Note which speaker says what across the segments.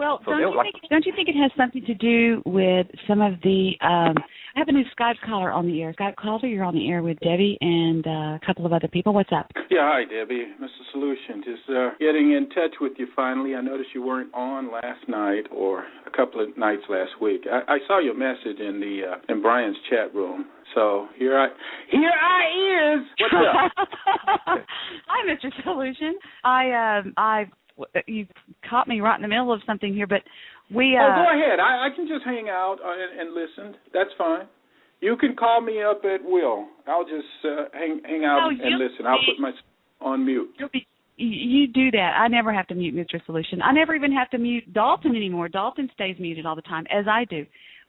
Speaker 1: Well,
Speaker 2: So
Speaker 1: don't you think it has something to do with some of the? I have a new Skype caller on the air. Skype caller, you're on the air with Debbie and a couple of other people. What's up?
Speaker 3: Yeah, hi, Debbie. Mr. Solution. Just getting in touch with you finally. I noticed you weren't on last night or a couple of nights last week. I saw your message in Brian's chat room. So here I is. What's up?
Speaker 1: Hi, Mr. Solution. You caught me right in the middle of something here, but we.
Speaker 3: Oh, go ahead. I can just hang out and listen. That's fine. You can call me up at will. I'll just hang out and listen. I'll put myself on mute.
Speaker 1: You do that. I never have to mute Mr. Solution. I never even have to mute Dalton anymore. Dalton stays muted all the time, as I do.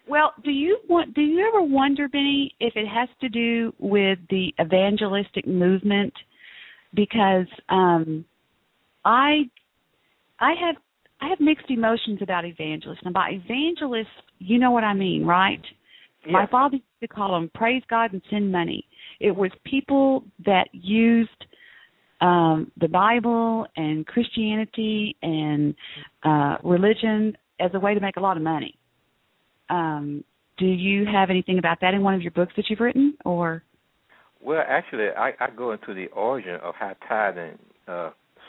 Speaker 1: Well, do you ever wonder, Benny, if it has to do with the evangelistic movement? Because I have mixed emotions about evangelists. And by evangelists, you know what I mean, right? Yes. My father used to call them praise God and send money. It was people that used the Bible and Christianity and religion as a way to make a lot of money. Do you have anything about that in one of your books that you've written, or?
Speaker 2: Well, actually, I go into the origin of how tithing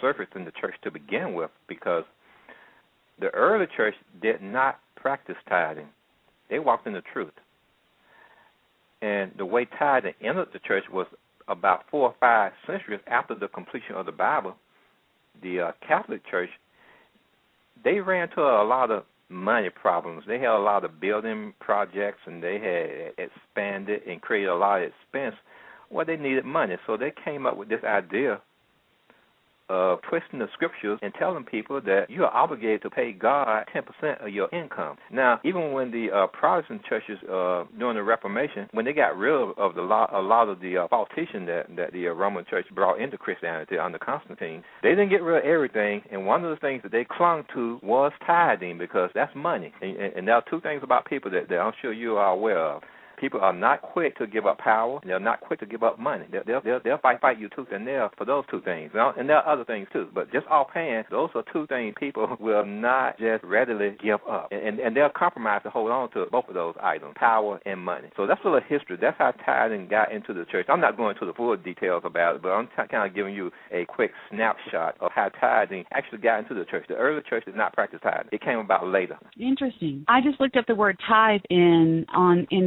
Speaker 2: surfaced in the church to begin with, because the early church did not practice tithing. They walked in the truth. And the way tithing entered the church was about 4 or 5 centuries after the completion of the Bible. The Catholic Church, they ran into a lot of money problems. They had a lot of building projects, and they had expanded and created a lot of expense. Well, they needed money, so they came up with this idea of twisting the scriptures and telling people that you are obligated to pay God 10% of your income. Now, even when the Protestant churches during the Reformation, when they got rid of a lot of the false teaching that the Roman Church brought into Christianity under Constantine, they didn't get rid of everything, and one of the things that they clung to was tithing, because that's money. And there are 2 things about people that I'm sure you are aware of. People are not quick to give up power, and they're not quick to give up money. They'll fight you tooth and nail for those 2 things. And there are other things, too. But just offhand, those are 2 things people will not just readily give up. And they'll compromise to hold on to both of those items, power and money. So that's a little history. That's how tithing got into the church. I'm not going into the full details about it, but I'm kind of giving you a quick snapshot of how tithing actually got into the church. The early church did not practice tithing. It came about later.
Speaker 1: Interesting. I just looked up the word tithe in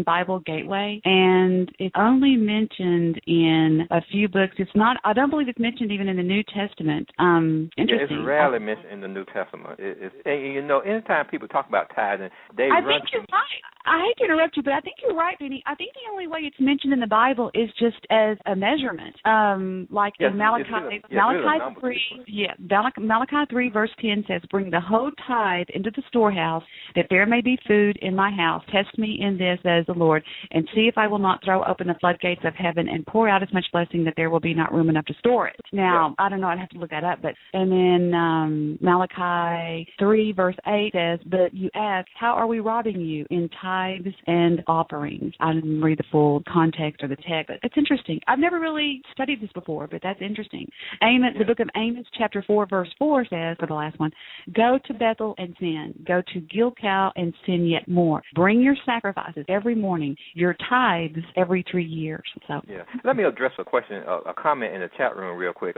Speaker 1: Bible Gateway, and it's only mentioned in a few books. It's not. I don't believe it's mentioned even in the New Testament. Interesting.
Speaker 2: Yeah, it's rarely mentioned in the New Testament. Anytime people talk about tithing, I
Speaker 1: think you're right. I hate to interrupt you, but I think you're right, Benny. I think the only way it's mentioned in the Bible is just as a measurement, like in Malachi 3. Yeah, Malachi 3 verse 10 says, "Bring the whole tithe into the storehouse, that there may be food in my house. Test me in this, says the Lord, and see if I will not throw open the floodgates of heaven and pour out as much blessing that there will be not room enough to store it." Now, I don't know, I'd have to look that up, and then Malachi 3 verse 8 says, "But you ask, how are we robbing you? In tithes and offerings." I didn't read the full context or the text, but it's interesting. I've never really studied this before, but that's interesting. The book of Amos, chapter 4, verse 4 says, for the last one, "Go to Bethel and sin. Go to Gilgal and sin yet more. Bring your sacrifices every morning, your tithes every 3 years." So,
Speaker 2: let me address a question, a comment in the chat room real quick.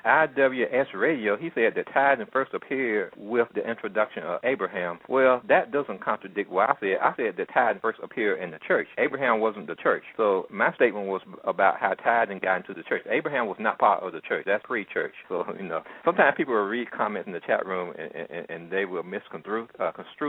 Speaker 2: IWS Radio, he said that tithing first appeared with the introduction of Abraham. Well, that doesn't contradict what I said. I said that tithing first appeared in the church. Abraham wasn't the church. So my statement was about how tithing got into the church. Abraham was not part of the church. That's pre-church. So, sometimes people will read comments in the chat room and they will misconstrue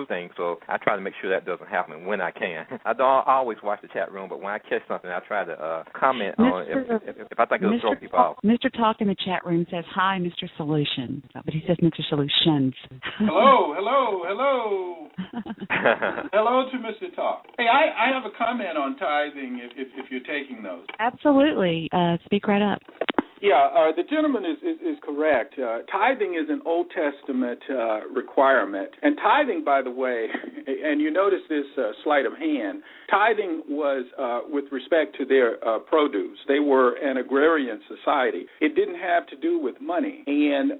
Speaker 2: things. So I try to make sure that doesn't happen when I can. I don't always watch the chat room, but when I catch something, I try to comment on it if I think it'll throw people off.
Speaker 1: Mr. Talk in the chat room says, "Hi, Mr. Solution," but he says Mr. Solutions.
Speaker 3: Hello. Hello to Mr. Talk. Hey, I have a comment on tithing if you're taking those.
Speaker 1: Absolutely. Speak right up.
Speaker 3: Yeah, the gentleman is correct. Tithing is an Old Testament requirement. And tithing, by the way, and you notice this sleight of hand, tithing was with respect to their produce. They were an agrarian society. It didn't have to do with money. And,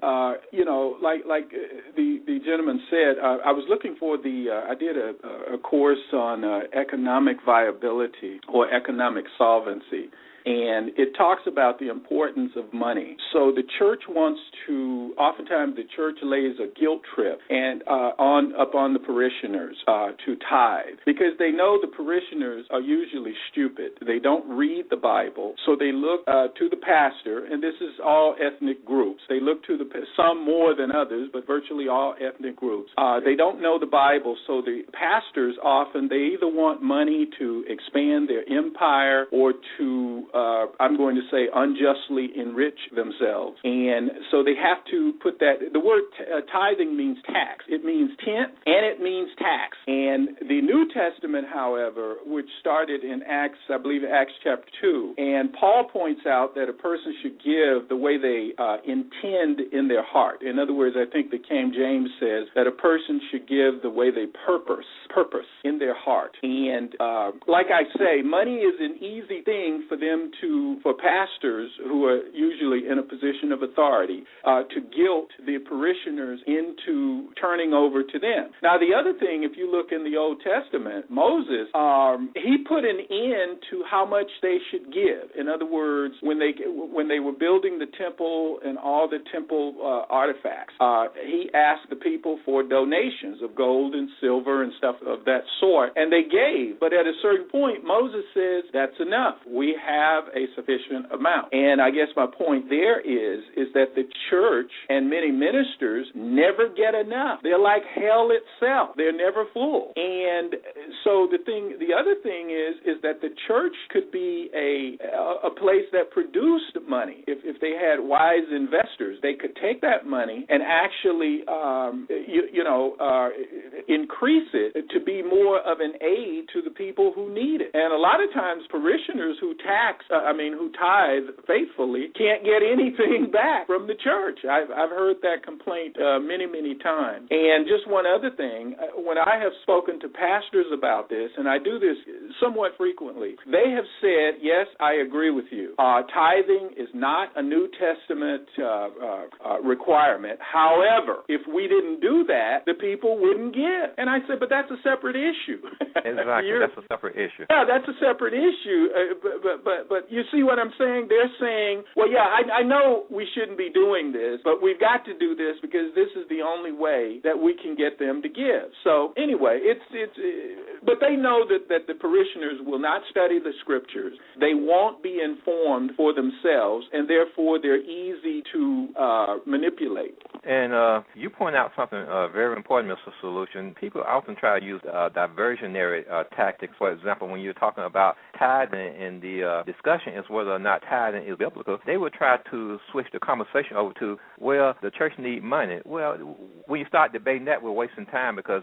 Speaker 3: like the gentleman said, I was looking for I did a course on economic viability or economic solvency. And it talks about the importance of money. So the church oftentimes the church lays a guilt trip and upon the parishioners to tithe, because they know the parishioners are usually stupid. They don't read the Bible, so they look to the pastor, and this is all ethnic groups. They look to some more than others, but virtually all ethnic groups. They don't know the Bible, so the pastors often, they either want money to expand their empire or to I'm going to say unjustly enrich themselves. And so they have to put that, the word tithing means tax. It means tenth and it means tax. And the New Testament, however, which started in Acts, I believe Acts chapter 2, and Paul points out that a person should give the way they intend in their heart. In other words, I think the King James says that a person should give the way they purpose in their heart. And like I say, money is an easy thing for pastors who are usually in a position of authority to guilt the parishioners into turning over to them. Now, the other thing, if you look in the Old Testament, Moses, he put an end to how much they should give. In other words, when they were building the temple and all the temple artifacts, he asked the people for donations of gold and silver and stuff of that sort, and they gave. But at a certain point, Moses says, that's enough. We have a sufficient amount. And I guess my point there is that the church and many ministers never get enough. They're like hell itself. They're never full. And so the other thing is that the church could be a place that produced money. If they had wise investors, they could take that money and actually increase it to be more of an aid to the people who need it. And a lot of times parishioners who tithe faithfully can't get anything back from the church. I've heard that complaint many, many times. And just one other thing, when I have spoken to pastors about this, and I do this somewhat frequently, they have said, yes, I agree with you. Tithing is not a New Testament requirement. However, if we didn't do that, the people wouldn't give. And I said, but that's a separate issue.
Speaker 2: Exactly, that's a separate issue.
Speaker 3: Yeah, that's a separate issue. But you see what I'm saying? They're saying, well, yeah, I know we shouldn't be doing this, but we've got to do this because this is the only way that we can get them to give. So anyway, but they know that the parishioners will not study the scriptures. They won't be informed for themselves, and therefore they're easy to manipulate.
Speaker 2: And you point out something very important, Mr. Solution. People often try to use diversionary tactics. For example, when you're talking about tithing and the discussion is whether or not tithing is biblical, they would try to switch the conversation over to, well, the church needs money. Well, when you start debating that, we're wasting time because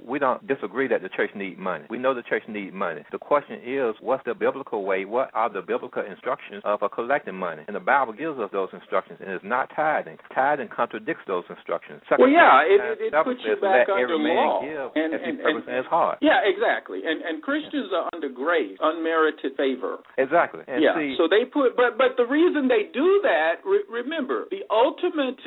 Speaker 2: we don't disagree that the church needs money. We know the church needs money. The question is, what's the biblical way? What are the biblical instructions for collecting money? And the Bible gives us those instructions, and it's not tithing. Tithing contradicts those instructions.
Speaker 3: Well, yeah, it puts you back under law.
Speaker 2: And his heart.
Speaker 3: Yeah, exactly. And Christians are under grace, unmerited favor.
Speaker 2: Exactly. And
Speaker 3: yeah. So they but the reason they do that, remember, the ultimate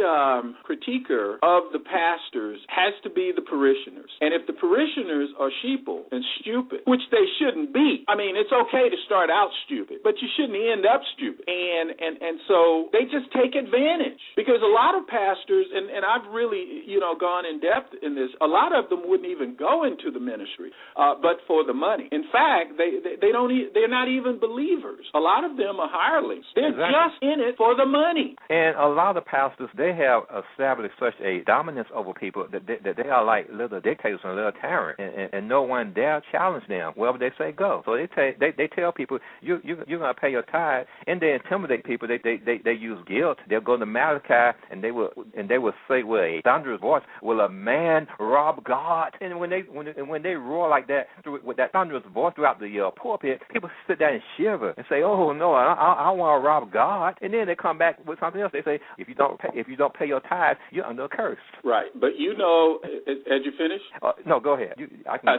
Speaker 3: critiquer of the pastors has to be the parishioners. And if the parishioners are sheeple and stupid, which they shouldn't be, I mean, it's okay to start out stupid, but you shouldn't end up stupid. And so they just take advantage, because a lot of pastors, and I've really, gone in depth in this, a lot of them wouldn't even go into the ministry, but for the money. In fact, they're not even believers. A lot of them are hirelings. They're just in it for the money.
Speaker 2: And a lot of pastors, they have established such a dominance over people that they are like little dictators and little tyrants, and no one and dare challenge them wherever they say go. So they tell people you're going to pay your tithe, and they intimidate people. They use guilt. They'll go to Malachi and they will say with a thunderous voice, "Will a man rob God?" And when they roar like that with that thunderous voice throughout the pulpit, people sit there and shiver and say, "Oh no, I want to rob God." And then they come back with something else. They say, "If you don't pay your tithe, you're under a curse."
Speaker 3: Right, but had you finished?
Speaker 2: No, go ahead.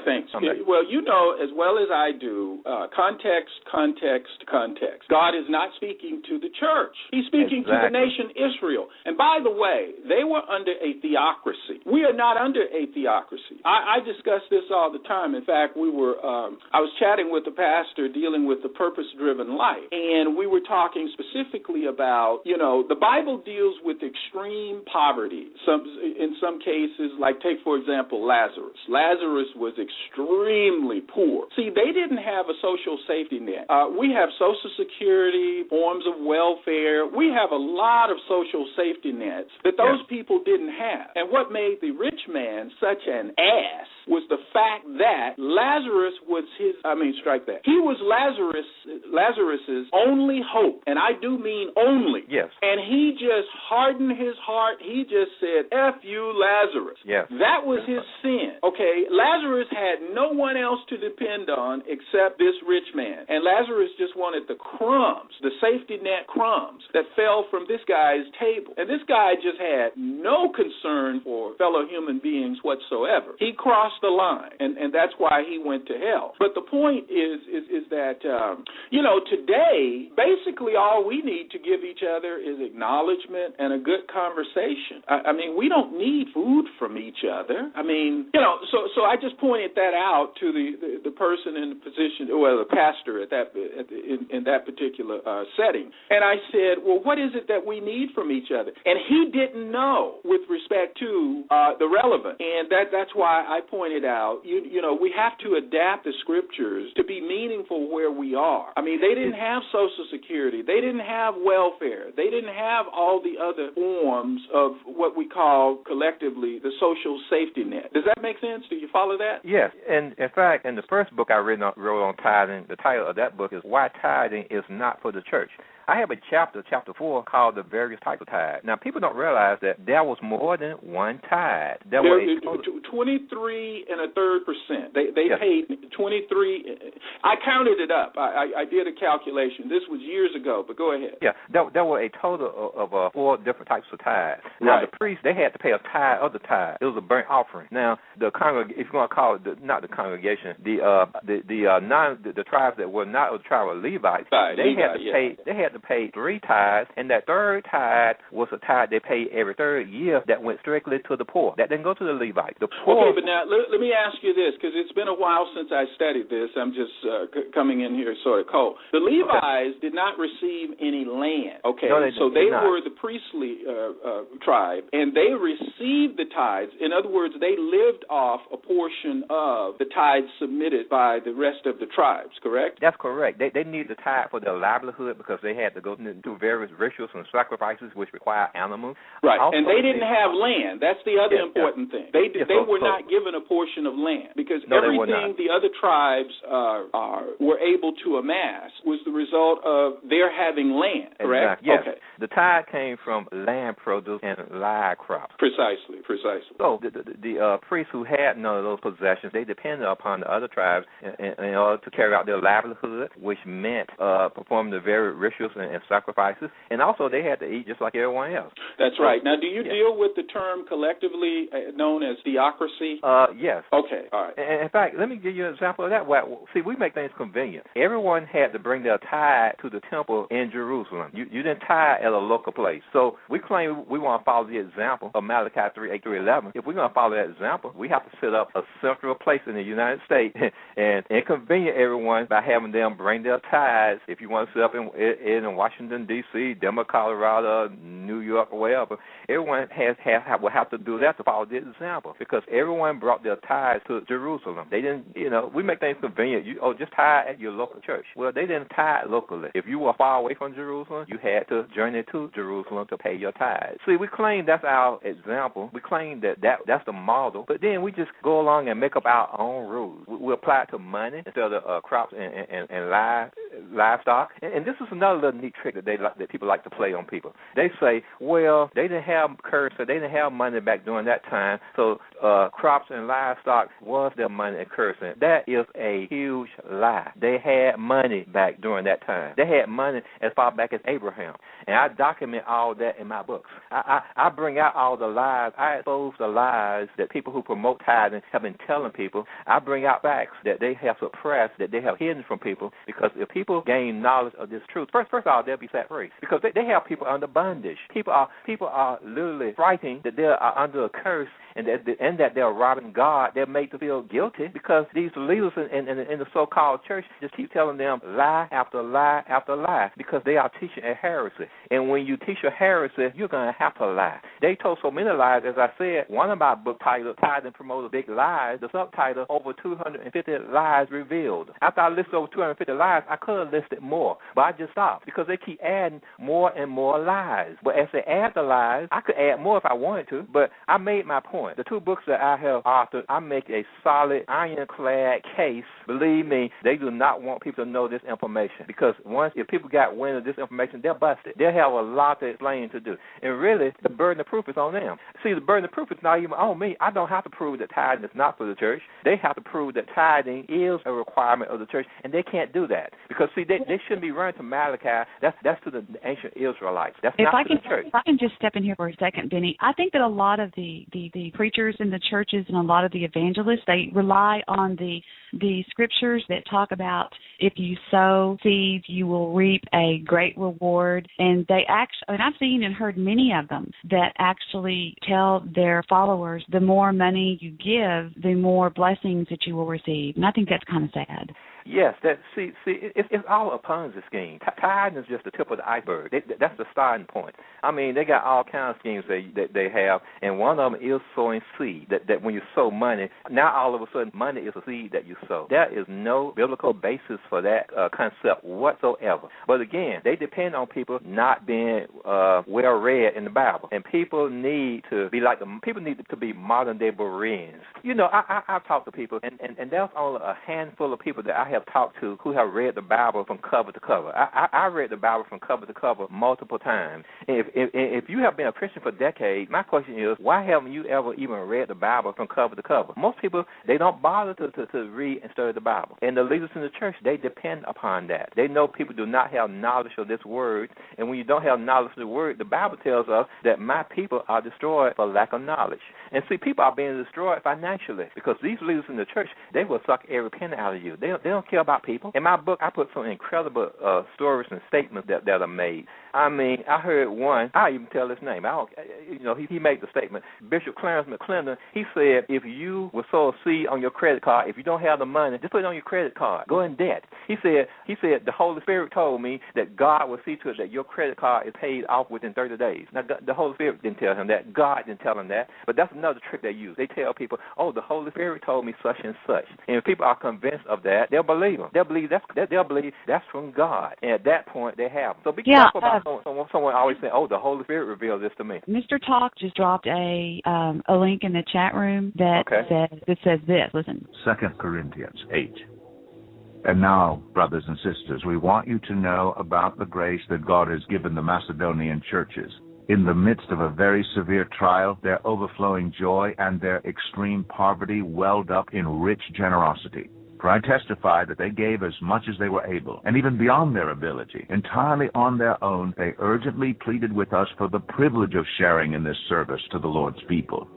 Speaker 3: Thanks. Well, as well as I do, context. God is not speaking to the church. He's speaking to the nation Israel. And by the way, they were under a theocracy. We are not under a theocracy. I discuss this all the time. In fact, I was chatting with a pastor dealing with the purpose-driven life, and we were talking specifically about, the Bible deals with extreme poverty. In some cases, like take, for example, Lazarus. Lazarus was extremely poor. See, they didn't have a social safety net. We have Social Security, forms of welfare. We have a lot of social safety nets that those people didn't have. And what made the rich man such an ass was the fact that Lazarus was strike that. He was Lazarus's only hope, and I do mean only.
Speaker 2: Yes.
Speaker 3: And he just hardened his heart. He just said, "F you, Lazarus."
Speaker 2: Yes.
Speaker 3: That was his sin. Okay, Lazarus had no one else to depend on except this rich man. And Lazarus just wanted the crumbs, the safety net crumbs that fell from this guy's table. And this guy just had no concern for fellow human beings whatsoever. He crossed the line, and that's why he went to hell. But the point is that, today, basically all we need to give each other is acknowledgement and a good conversation. We don't need food from each other. So I just pointed that out to the person in the position, the pastor in that particular setting. And I said, well, what is it that we need from each other? And he didn't know with respect to the relevant. And that's why I pointed out, we have to adapt the scriptures to be meaningful where we are. They didn't have Social Security. They didn't have welfare. They didn't have all the other forms of what we call collectively the social safety net. Does that make sense? Do you follow that?
Speaker 2: Yes. And in fact, in the first book I wrote on tithing, the title of that book is Why Tithing is Not for the Church. I have a chapter 4, called The Various Types of Tithe. Now, people don't realize that there was more than one tithe. There were
Speaker 3: 23 1/3%. They paid 23. I counted it up. I did a calculation. This was years ago, but go ahead.
Speaker 2: Yeah, there were a total of 4 different types of tithes. Now, the priests, they had to pay a tithe of the tithe. It was a burnt offering. Now, if you want to call it not the congregation, the tribes that were not of the tribe of Levites, they had to pay 3 tithes, and that 3rd tithe was a tithe they paid every 3rd year that went strictly to the poor. That didn't go to the Levites.
Speaker 3: Okay, but now let me ask you this, because it's been a while since I studied this. I'm just coming in here sort of cold. The Levites did not receive any land. Okay,
Speaker 2: no,
Speaker 3: they were the priestly tribe, and they received the tithes. In other words, they lived off a portion of the tithes submitted by the rest of the tribes, correct?
Speaker 2: That's correct. They needed the tithe for their livelihood because they had to go through various rituals and sacrifices which require animals.
Speaker 3: Right, also, and they didn't have land. That's the other important thing. They were not given a portion of land because everything the other tribes were able to amass was the result of their having land, correct?
Speaker 2: Exactly. Yes.
Speaker 3: Okay.
Speaker 2: The tithe came from land produce and live crops.
Speaker 3: Precisely.
Speaker 2: So the priests who had none of those possessions, they depended upon the other tribes in order to carry out their livelihood, which meant performing the various rituals and sacrifices, and also they had to eat just like everyone else.
Speaker 3: That's right. Now, do you deal with the term collectively known as theocracy?
Speaker 2: Yes.
Speaker 3: Okay, all right.
Speaker 2: And in fact, let me give you an example of that. See, we make things convenient. Everyone had to bring their tithe to the temple in Jerusalem. You didn't tithe at a local place. So we claim we want to follow the example of Malachi 3:8-11. If we're going to follow that example, we have to set up a central place in the United States and inconvenience everyone by having them bring their tithes. If you want to set up in live in Washington, D.C., Denver, Colorado, New York, or wherever, everyone will have to do that to follow this example, because everyone brought their tithes to Jerusalem. They didn't, we make things convenient. Just tithe at your local church. Well, they didn't tithe locally. If you were far away from Jerusalem, you had to journey to Jerusalem to pay your tithes. See, we claim that's our example. We claim that's the model, but then we just go along and make up our own rules. We apply it to money instead of crops and livestock. And this is another little neat trick that people like to play on people. They say, well, they didn't have currency, they didn't have money back during that time, so crops and livestock was their money and currency. That is a huge lie. They had money back during that time. They had money as far back as Abraham. And I document all that in my books. I bring out all the lies. I expose the lies that people who promote tithing have been telling people. I bring out facts that they have suppressed, that they have hidden from people, because if people gain knowledge of this truth, first of all, they'll be set free, because they have people under bondage. People are literally frightened that they are under a curse, and that they're robbing God. They're made to feel guilty because these leaders in the so-called church just keep telling them lie after lie after lie, because they are teaching a heresy. And when you teach a heresy, you're going to have to lie. They told so many lies. As I said, one of my book titles, Tithing Promoted Big Lies, the subtitle, Over 250 Lies Revealed. After I listed over 250 lies, I could have listed more, but I just stopped because they keep adding more and more lies. But as they add the lies, I could add more if I wanted to, but I made my point. The two books that I have authored, I make a solid, ironclad case. Believe me, they do not want people to know this information, because if people got wind of this information, they're busted. They'll have a lot to explain to do. And really, the burden of proof is on them. See, the burden of proof is not even on me. I don't have to prove that tithing is not for the church. They have to prove that tithing is a requirement of the church, and they can't do that. Because, see, they shouldn't be running to Malachi. That's to the ancient Israelites. That's not to the church.
Speaker 1: If I can just step in here for a second, Benny, I think that a lot of the preachers in the churches and a lot of the evangelists, they rely on the scriptures that talk about if you sow seeds, you will reap a great reward. And I've seen and heard many of them that actually tell their followers, the more money you give, the more blessings that you will receive. And I think that's kind of sad.
Speaker 2: Yes, it's all a Ponzi scheme. Tithing is just the tip of the iceberg. That's the starting point. I mean, they got all kinds of schemes that they have, and one of them is sowing seed. That when you sow money, now all of a sudden money is a seed that you sow. There is no biblical basis for that concept whatsoever. But again, they depend on people not being well read in the Bible, and people need to be modern day Bereans. I've talked to people, and there's only a handful of people that I have talked to who have read the Bible from cover to cover. I read the Bible from cover to cover multiple times. If you have been a Christian for decades, my question is, why haven't you ever even read the Bible from cover to cover? Most people, they don't bother to read and study the Bible. And the leaders in the church, they depend upon that. They know people do not have knowledge of this word, and when you don't have knowledge of the word, the Bible tells us that my people are destroyed for lack of knowledge. And see, people are being destroyed financially because these leaders in the church, they will suck every penny out of you. They don't care about people. In my book, I put some incredible stories and statements that are made. I mean, I heard one, I even tell his name. He made the statement. Bishop Clarence McClendon, he said, if you will sow a seed on your credit card, if you don't have the money, just put it on your credit card. Go in debt. He said, the Holy Spirit told me that God will see to it that your credit card is paid off within 30 days. Now, the Holy Spirit didn't tell him that. God didn't tell him that. But that's another trick they use. They tell people, the Holy Spirit told me such and such. And if people are convinced of that, they'll believe them. They'll believe that's from God. And at that point, they have them. So be careful about someone always saying, the Holy Spirit revealed this to me.
Speaker 1: Mr. Talk just dropped a link in the chat room that says this. Listen.
Speaker 4: 2 Corinthians 8. And now, brothers and sisters, we want you to know about the grace that God has given the Macedonian churches. In the midst of a very severe trial, their overflowing joy and their extreme poverty welled up in rich generosity. For I testify that they gave as much as they were able, and even beyond their ability, entirely on their own. They urgently pleaded with us for the privilege of sharing in this service to the Lord's people.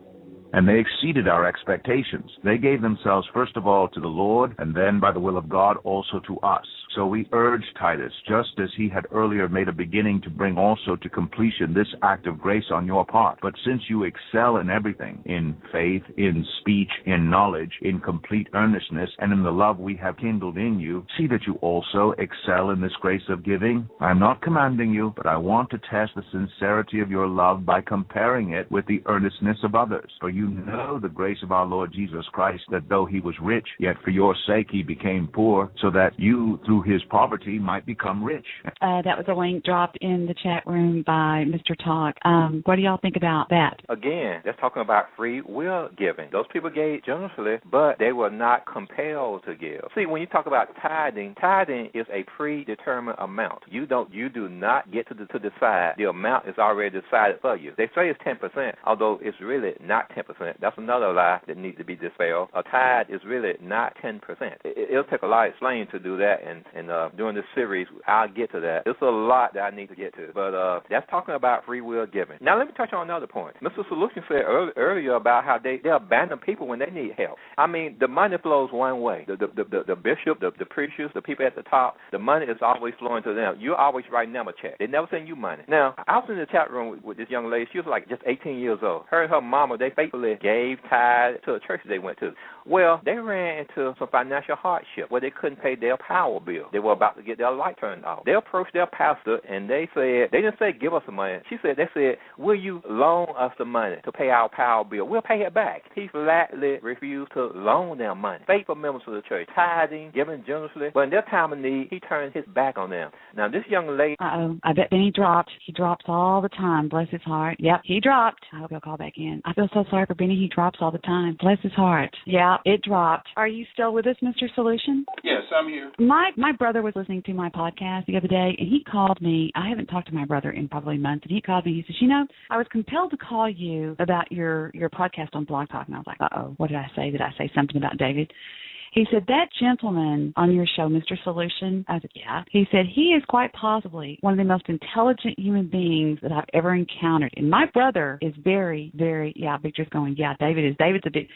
Speaker 4: And they exceeded our expectations. They gave themselves first of all to the Lord, and then by the will of God also to us, So we urge Titus, just as he had earlier made a beginning, to bring also to completion this act of grace on your part. But since you excel in everything, in faith, in speech, in knowledge, in complete earnestness, and in the love we have kindled in you, see that you also excel in this grace of giving. I am not commanding you, but I want to test the sincerity of your love by comparing it with the earnestness of others. For you know the grace of our Lord Jesus Christ, that though he was rich, yet for your sake he became poor, so that you, through his poverty, might become rich.
Speaker 1: That was a link dropped in the chat room by Mr. Talk. What do y'all think about that?
Speaker 2: Again, that's talking about free will giving. Those people gave generously, but they were not compelled to give. See, when you talk about tithing is a predetermined amount. You do not get to decide. The amount is already decided for you. They say it's 10%, although it's really not 10%. That's another lie that needs to be dispelled. A tithe is really not 10%. It'll take a lot of explaining to do that, and during this series, I'll get to that. It's a lot that I need to get to, but that's talking about free will giving. Now, let me touch on another point. Mr. Solution said earlier about how they abandon people when they need help. I mean, the money flows one way. The bishop, the preachers, the people at the top, the money is always flowing to them. You're always writing them a check. They never send you money. Now, I was in the chat room with this young lady. She was like just 18 years old. Her and her mama, they faithfully gave tithe to a church they went to. Well, they ran into some financial hardship where they couldn't pay their power bill. They were about to get their light turned off. They approached their pastor and they didn't say, give us the money. They said, will you loan us the money to pay our power bill? We'll pay it back. He flatly refused to loan them money. Faithful members of the church, tithing, giving generously, but in their time of need, he turned his back on them. Now, this young lady...
Speaker 1: I bet Benny dropped. He drops all the time. Bless his heart. Yep, he dropped. I hope he'll call back in. I feel so sorry for Benny. He drops all the time. Bless his heart. Yeah, it dropped. Are you still with us, Mr. Solution?
Speaker 3: Yes, I'm here.
Speaker 1: My brother was listening to my podcast the other day, and he called me. I haven't talked to my brother in probably months, and he called me. He says, I was compelled to call you about your podcast on Blog Talk. And I was like, uh-oh, what did I say? Did I say something about David? He said, that gentleman on your show, Mr. Solution, I said, yeah. He said, he is quite possibly one of the most intelligent human beings that I've ever encountered. And my brother is very, very, Victor's going,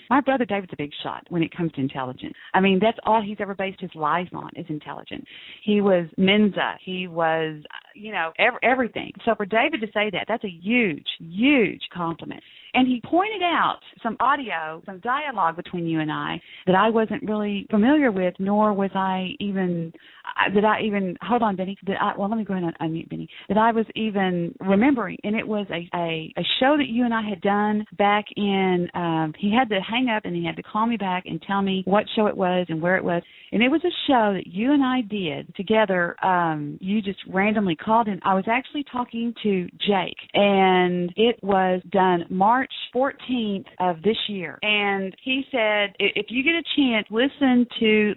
Speaker 1: my brother David's a big shot when it comes to intelligence. I mean, that's all he's ever based his life on is intelligence. He was Mensa. He was, everything. So for David to say that, that's a huge, huge compliment. And he pointed out some audio, some dialogue between you and I that I wasn't really familiar with, nor was I even, hold on, Benny, let me go ahead and unmute Benny, that I was even remembering. And it was a show that you and I had done back in, he had to hang up and he had to call me back and tell me what show it was and where it was. And it was a show that you and I did together. You just randomly called in. I was actually talking to Jake, and it was done March 14th of this year. And he said, if you get a chance, listen to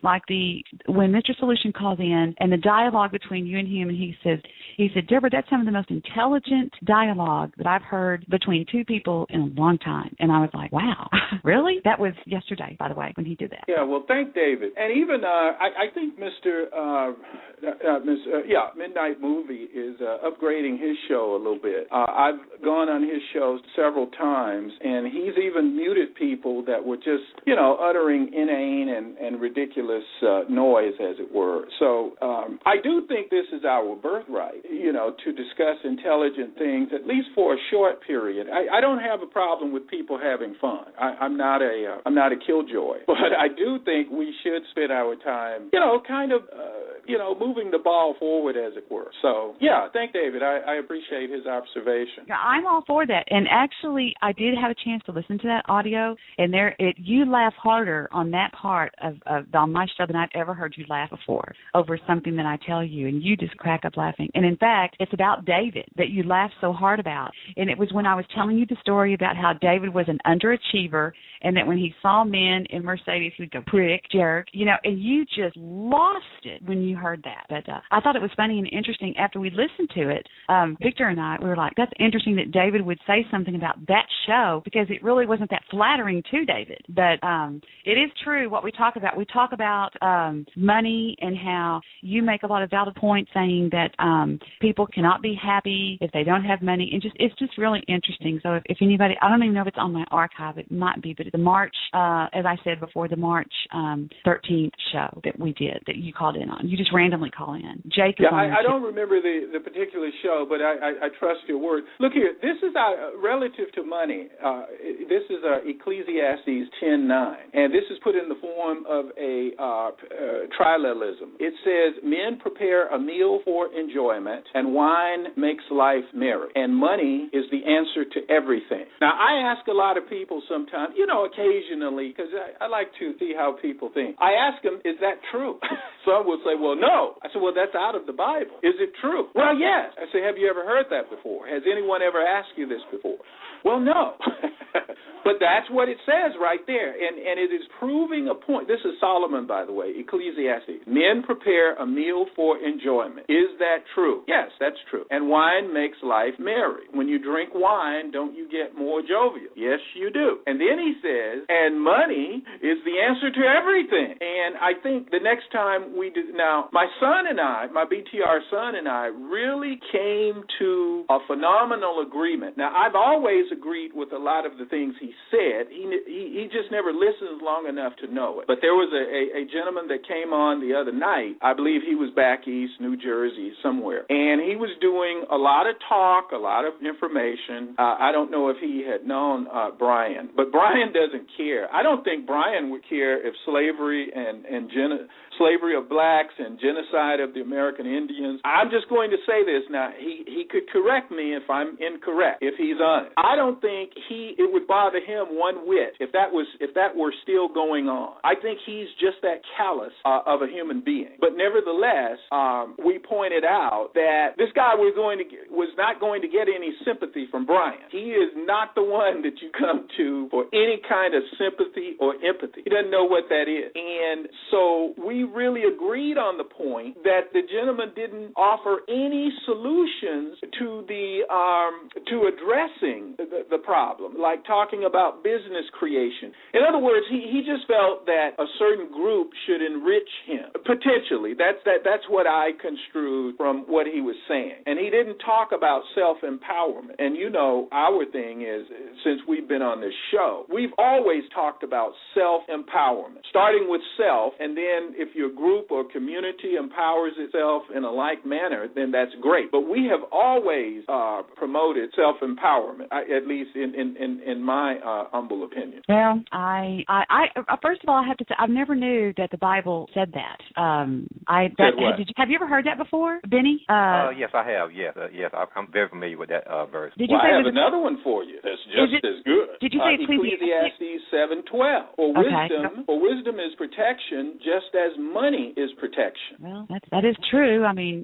Speaker 1: when Mr. Solution calls in and the dialogue between you and him. And he said, Deborah, that's some of the most intelligent dialogue that I've heard between two people in a long time. And I was like, wow, really? That was yesterday, by the way, when he did that.
Speaker 3: Yeah, well, thank David. And even I think Midnight Movie is upgrading his show a little bit. I've gone on his shows several times, and he's even muted people that were just, uttering inane and ridiculous noise, as it were. So I do think this is our birthright, to discuss intelligent things, at least for a short period. I don't have a problem with people having fun. I'm not a killjoy, but I do think we should spend our time, moving the ball forward, as it were. So, thank David. I appreciate his observation.
Speaker 1: Yeah, I'm all for that. And actually, I did have a chance to listen to that audio, and you laugh harder on that part on my show than I've ever heard you laugh before over something that I tell you, and you just crack up laughing. And in fact, it's about David that you laughed so hard about. And it was when I was telling you the story about how David was an underachiever, and that when he saw men in Mercedes, he'd go, prick, jerk, and you just lost it when you heard that. But I thought it was funny and interesting. After we listened to it, Victor and I, we were like, that's interesting that David would say something about that show, because it really wasn't that flattering to David. But it is true what we talk about. We talk about money and how you make a lot of valid points saying that people cannot be happy if they don't have money. And it's just really interesting. So if anybody, I don't even know if it's on my archive. It might be, but the March, as I said before, the March 13th show that we did, that you called in on. You just randomly call in. Jake is
Speaker 3: yeah,
Speaker 1: on
Speaker 3: I don't remember the particular show, but I trust your word. Look here, this is relative to money. This is Ecclesiastes 10:9, and this is put in the form of a trilateralism. It says, men prepare a meal for enjoyment, and wine makes life merry, and money is the answer to everything. Now, I ask a lot of people sometimes, occasionally, because I like to see how people think. I ask them, is that true? Some will say, well, no. I said, well, that's out of the Bible. Is it true? Well, yes. I say, have you ever heard that before? Has anyone ever asked you this before? Well, no. But that's what it says right there, and it is proving a point. This is Solomon, by the way, Ecclesiastes. Men prepare a meal for enjoyment. Is that true? Yes, that's true. And wine makes life merry. When you drink wine, don't you get more jovial? Yes, you do. And then he says, and money is the answer to everything. And I think the next time we do, now, my son and I, my BTR son and I, really came to a phenomenal agreement. Now, I've always agreed with a lot of the things he said. He just never listens long enough to know it. But there was a gentleman that came on the other night. I believe he was back east, New Jersey, somewhere. And he was doing a lot of talk, a lot of information. I don't know if he had known Brian, but Brian doesn't care. I don't think Brian would care if slavery slavery of blacks and genocide of the American Indians. I'm just going to say this now. He could correct me if I'm incorrect, if he's honest. I don't think it would bother him one whit if that were still going on. I think he's just that callous of a human being. But nevertheless, we pointed out that this guy was not going to get any sympathy from Brian. He is not the one that you come to for any kind of sympathy or empathy. He doesn't know what that is. And so we really agreed on the point that the gentleman didn't offer any solutions to addressing the problem, like talking about business creation. In other words, he just felt that a certain group should enrich him. Potentially. That's what I construed from what he was saying. And he didn't talk about self-empowerment. And our thing is, since we've been on this show, we've always talked about self-empowerment, starting with self, and then if your group or community empowers itself in a like manner, then that's great. But we have always promoted self-empowerment, at least in my humble opinion.
Speaker 1: Well, I first of all, I have to say, I never knew that the Bible said that. Have you ever heard that before, Benny?
Speaker 2: Yes, I have. Yes, I'm very familiar with that verse.
Speaker 1: Did you say
Speaker 3: I have another one for you that's just as good.
Speaker 1: Did you say
Speaker 3: Ecclesiastes 7:12? For wisdom is protection, just as money is protection.
Speaker 1: Well, that is true. I mean,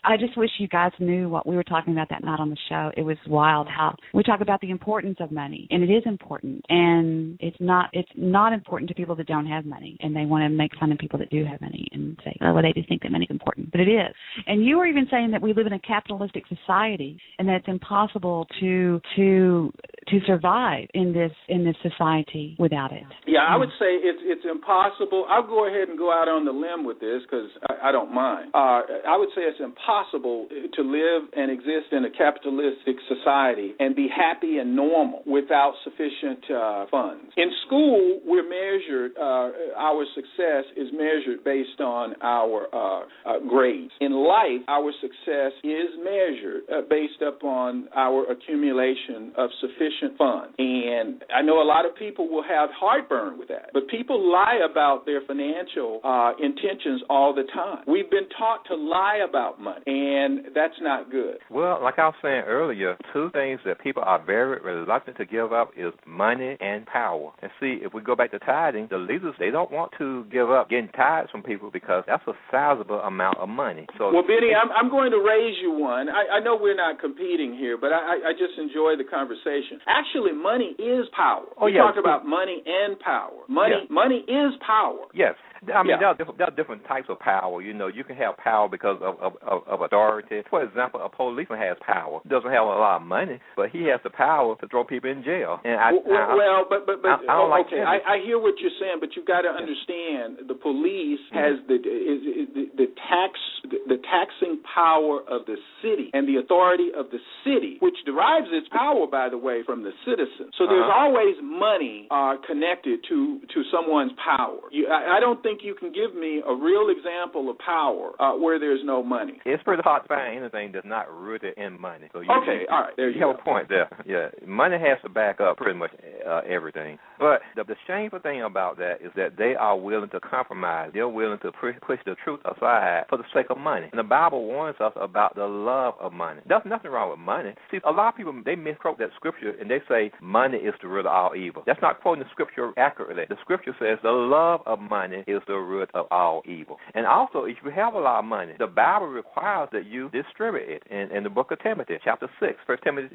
Speaker 1: I just wish you guys knew what we were talking about that night on the show. It was wild how we talk about the importance of money, and it is important, and it's not important to people that don't have money, and they want to make fun of people that do have money and say, oh, well, they just think that money's important, but it is. And you were even saying that we live in a capitalistic society, and that it's impossible to survive in this society without it.
Speaker 3: Yeah, I would say it's impossible. I'll go ahead and go out on the limb with this because I don't mind. I would say it's impossible to live and exist in a capitalistic society and be happy and normal without sufficient funds. In school, we're measured, our success is measured based on our grades. In life, our success is measured based upon our accumulation of sufficient funds. And I know a lot of people will have heartburn with that, but people lie about their financial intentions all the time. We've been taught to lie about money, and that's not good.
Speaker 2: Well, like I was saying earlier, two things that people are very reluctant to give up is money and power. And see, if we go back to tithing, the leaders, they don't want to give up getting tithes from people because that's a sizable amount of money. So,
Speaker 3: well, Benny, I'm going to raise you one. I know we're not competing here, but I just enjoy the conversation. Actually, money is power. We talk about money and power. Money is power.
Speaker 2: Yes. I mean, there are different types of power. You can have power because of authority. For example, a policeman has power. Doesn't have a lot of money, but he has the power to throw people in jail. And I don't like that.
Speaker 3: I hear what you're saying, but you've got to understand the police has the taxing power of the city and the authority of the city, which derives its power, by the way, from the citizen. So there's always money connected to someone's power. I don't think you can give me a real example of power where there's no money.
Speaker 2: It's pretty hard to find anything that's not rooted in money. So
Speaker 3: all right, there you
Speaker 2: have a point there. Yeah, money has to back up pretty much everything. But the shameful thing about that is that they are willing to compromise. They're willing to push the truth aside for the sake of money. And the Bible warns us about the love of money. There's nothing wrong with money. See, a lot of people, they misquote that scripture and they say money is the root of all evil. That's not quoting the scripture accurately. The scripture says the love of money is the root of all evil. And also, if you have a lot of money, the Bible requires that you distribute it. In the book of Timothy, chapter 6, 1 Timothy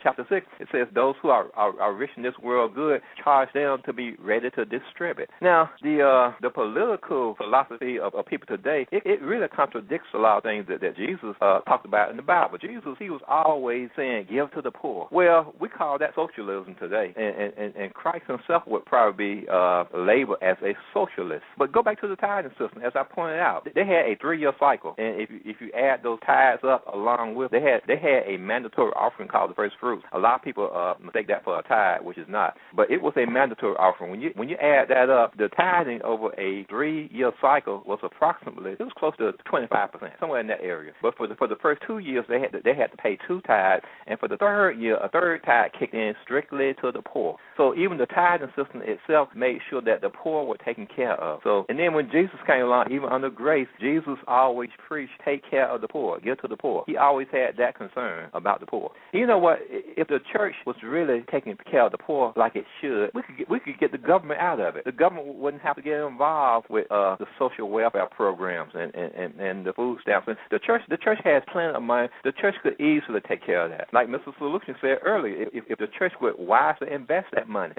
Speaker 2: chapter 6, it says those who are rich in this world good, charge them to be ready to distribute. Now, the political philosophy of people today, it really contradicts a lot of things that Jesus talked about in the Bible. Jesus, he was always saying, give to the poor. Well, we call that socialism today, and Christ himself would probably be labeled as a socialist. But go back to the tithing system. As I pointed out, they had a 3-year cycle, and if you add those tithes up along with, they had a mandatory offering called the first fruits. A lot of people mistake that for a tithe, which is not. But it was a mandatory offering. When you add that up, the tithing over a 3-year cycle was approximately, it was close to 25%, somewhere in that area. But for the first 2 years, they had to pay 2 tithes, and for the third year, a third tithe kicked in strictly to the poor. So even the tithing system itself made sure that the poor were taken care of. So, and then when Jesus came along, even under grace, Jesus always preached, take care of the poor, give to the poor. He always had that concern about the poor. You know what? If the church was really taking care of the poor like it should, we could get the government out of it. The government wouldn't have to get involved with the social welfare programs and the food stamps. And the church has plenty of money. The church could easily take care of that. Like Mr. Solution said earlier, if the church would wisely invest that money,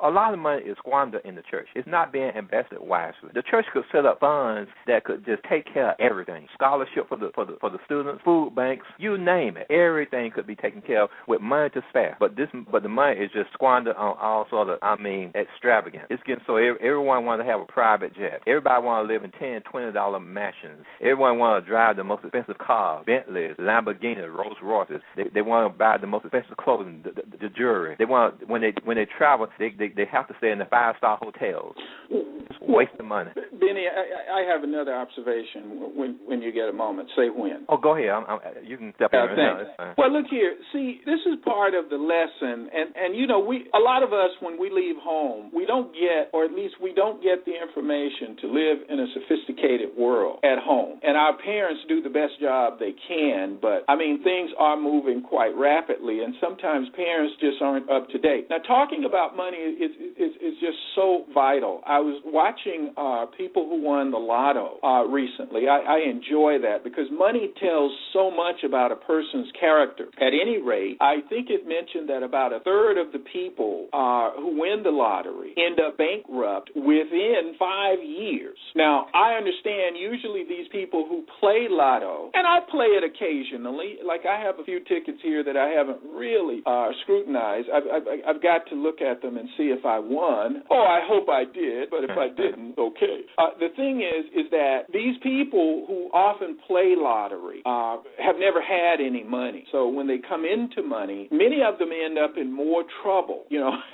Speaker 2: a lot of money is squandered in the church. It's not being invested wisely. The church could set up funds that could just take care of everything. Scholarship for the students, food banks, you name it. Everything could be taken care of with money to spare. But the money is just squandered on all sort of, extravagant. It's getting so everyone wants to have a private jet. Everybody want to live in $10, $20 mansions. Everyone want to drive the most expensive cars, Bentleys, Lamborghinis, Rolls Royces. They want to buy the most expensive clothing, the jewelry. They want when they travel, they have to stay in the 5-star hotels. It's a waste of money.
Speaker 3: Benny, I have another observation. When you get a moment, say when.
Speaker 2: Oh, go ahead. You can step in.
Speaker 3: Well, look here. See, this is part of the lesson, and you know, a lot of us, when we leave home, we don't get, or at least we don't get the information to live in a sophisticated world at home. And our parents do the best job they can, but things are moving quite rapidly, and sometimes parents just aren't up to date. Now, talking about money is just so vital. I was watching people who won the lotto recently. I enjoy that because money tells so much about a person's character. At any rate, I think it mentioned that about a third of the people who win the lottery end up bankrupt within 5 years. Now, I understand usually these people who play lotto, and I play it occasionally, like I have a few tickets here that I haven't really scrutinized. I've got to look at them and see if I won. Oh, I hope I did, but if I didn't, okay. The thing is that these people who often play lottery have never had any money. So when they come into money, many of them end up in more trouble,